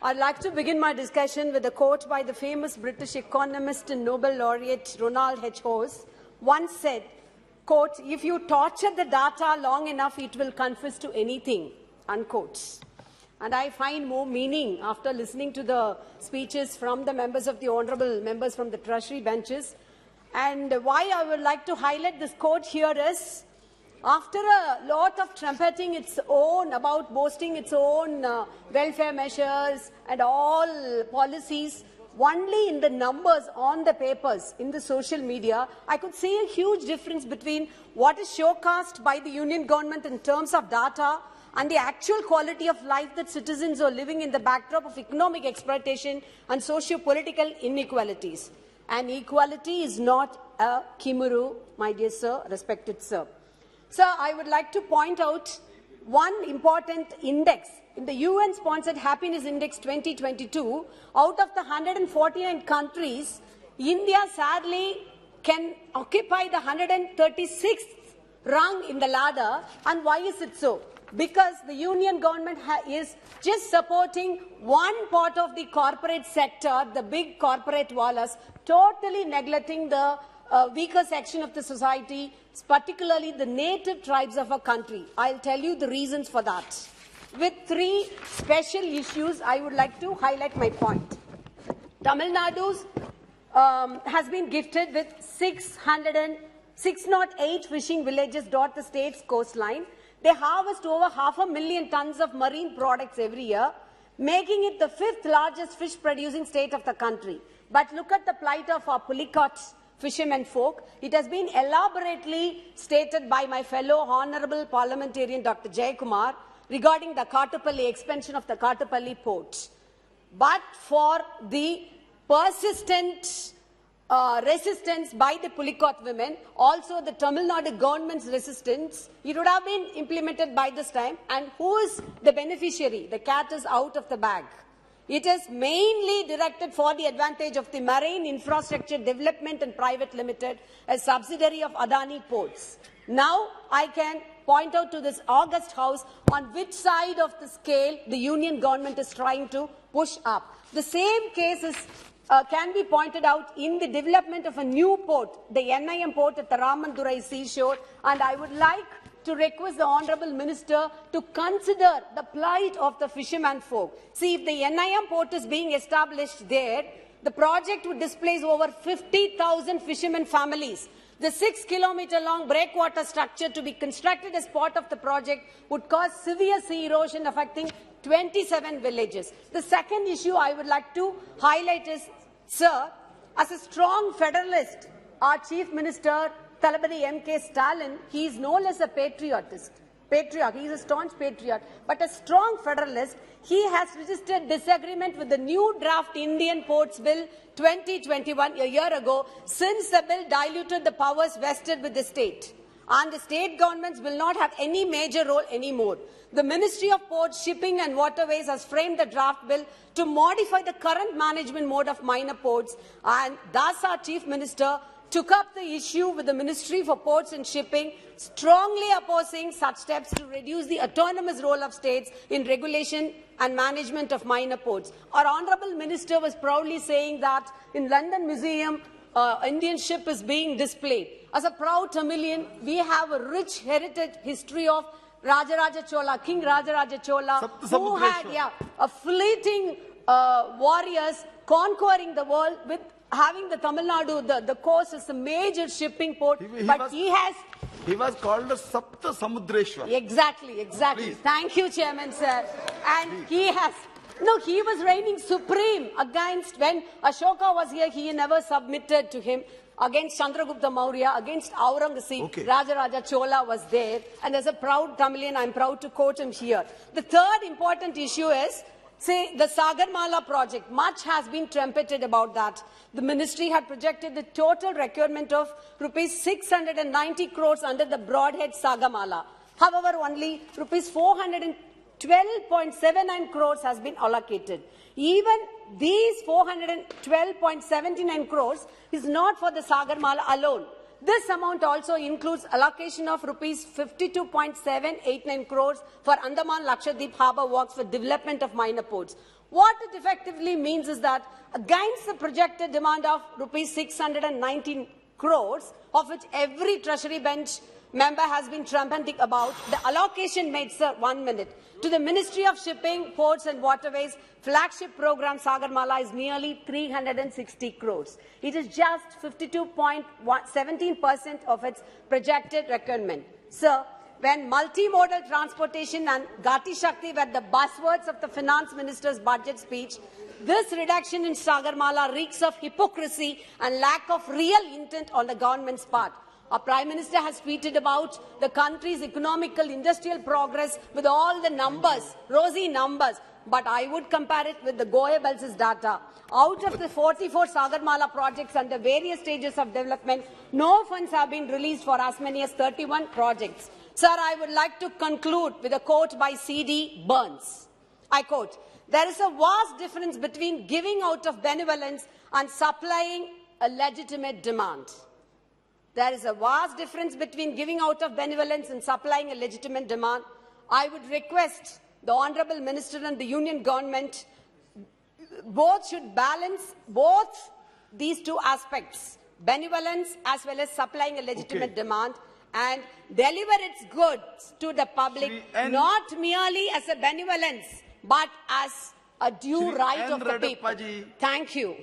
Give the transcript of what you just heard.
I'd like to begin my discussion with a quote by the famous British economist and Nobel laureate Ronald H. Hose. Once said, quote, "If you torture the data long enough, it will confess to anything," unquote. And I find more meaning after listening to the speeches from the members of the honourable members from the Treasury benches. And why I would like to highlight this quote here is, after a lot of trumpeting its own, about boasting its own welfare measures and all policies, only in the numbers on the papers, in the social media, I could see a huge difference between what is showcased by the union government in terms of data and the actual quality of life that citizens are living in the backdrop of economic exploitation and socio-political inequalities. And equality is not a chimera, my dear sir, respected sir. Sir, I would like to point out one important index. In the UN-sponsored Happiness Index 2022, out of the 149 countries, India sadly can occupy the 136th rung in the ladder. And why is it so? Because the union government is just supporting one part of the corporate sector, the big corporate wallas, totally neglecting the weaker section of the society, particularly the native tribes of our country. I'll tell you the reasons for that. With three special issues, I would like to highlight my point. Tamil Nadu has been gifted with 608 fishing villages dot the state's coastline. They harvest over 500,000 tons of marine products every year, making it the 5th largest fish-producing state of the country. But look at the plight of our Pulicat fishermen folk. It has been elaborately stated by my fellow honourable parliamentarian Dr. Jayakumar regarding the Kattupalli expansion of the Kattupalli port. But for the persistent resistance by the Pulicat women, also the Tamil Nadu government's resistance, it would have been implemented by this time. And who is the beneficiary? The cat is out of the bag. It is mainly directed for the advantage of the Marine Infrastructure Development and Private Limited, a subsidiary of Adani Ports. Now I can point out to this august house on which side of the scale the union government is trying to push up. The same case is can be pointed out in the development of a new port, the NIM port at the Ramandurai seashore, and I would like to request the Honourable Minister to consider the plight of the fisherman folk. See, if the NIM port is being established there, the project would displace over 50,000 fishermen families. The 6-kilometre-long breakwater structure to be constructed as part of the project would cause severe sea erosion affecting 27 villages. The second issue I would like to highlight is, sir, as a strong federalist, our Chief Minister, Thalapathy M.K. Stalin, he is no less a patriot, he is a staunch patriot, but a strong federalist. He has registered disagreement with the new draft Indian Ports Bill 2021 a year ago, since the bill diluted the powers vested with the state. And the state governments will not have any major role anymore. The Ministry of Ports, Shipping and Waterways has framed the draft bill to modify the current management mode of minor ports, and thus our Chief Minister took up the issue with the Ministry for Ports and Shipping, strongly opposing such steps to reduce the autonomous role of states in regulation and management of minor ports. Our Honourable Minister was proudly saying that in London Museum, Indian ship is being displayed. As a proud Tamilian, we have a rich heritage history of Rajaraja Chola, King Rajaraja Chola, who had a fleeting warriors conquering the world with having the Tamil Nadu, the coast is a major shipping port, he was called the Sapta Samudreshwar. Exactly. Please. Thank you, Chairman, sir. And he was reigning supreme against, when Ashoka was here, he never submitted to him. Against Chandragupta Maurya, against Aurangzeb, okay. Rajaraja Chola was there. And as a proud Tamilian, I'm proud to quote him here. The third important issue is, say, the Sagarmala project. Much has been trumpeted about that. The ministry had projected the total requirement of rupees 690 crores under the broadhead Sagamala. However, only rupees 412.79 crores has been allocated. Even these 412.79 crores is not for the Sagarmala alone. This amount also includes allocation of rupees 52.789 crores for Andaman Lakshadweep harbour works for development of minor ports. What it effectively means is that against the projected demand of rupees 619 crores, of which every Treasury bench member has been trumpeting about, the allocation made, sir, 1 minute, to the Ministry of Shipping, Ports and Waterways flagship program Sagarmala is nearly 360 crores. It is just 52.17% of its projected requirement. Sir, when multimodal transportation and Gati Shakti were the buzzwords of the Finance Minister's budget speech, this reduction in Sagarmala reeks of hypocrisy and lack of real intent on the government's part. Our Prime Minister has tweeted about the country's economical, industrial progress with all the numbers, rosy numbers. But I would compare it with the Goyabel's data. Out of the 44 Sagarmala projects under various stages of development, no funds have been released for as many as 31 projects. Sir, I would like to conclude with a quote by C.D. Burns. I quote, "There is a vast difference between giving out of benevolence and supplying a legitimate demand." There is a vast difference between giving out of benevolence and supplying a legitimate demand. I would request the Honourable Minister and the Union Government both should balance both these two aspects, benevolence as well as supplying a legitimate demand, and deliver its goods to the public, not merely as a benevolence, but as a due right of the people. Thank you.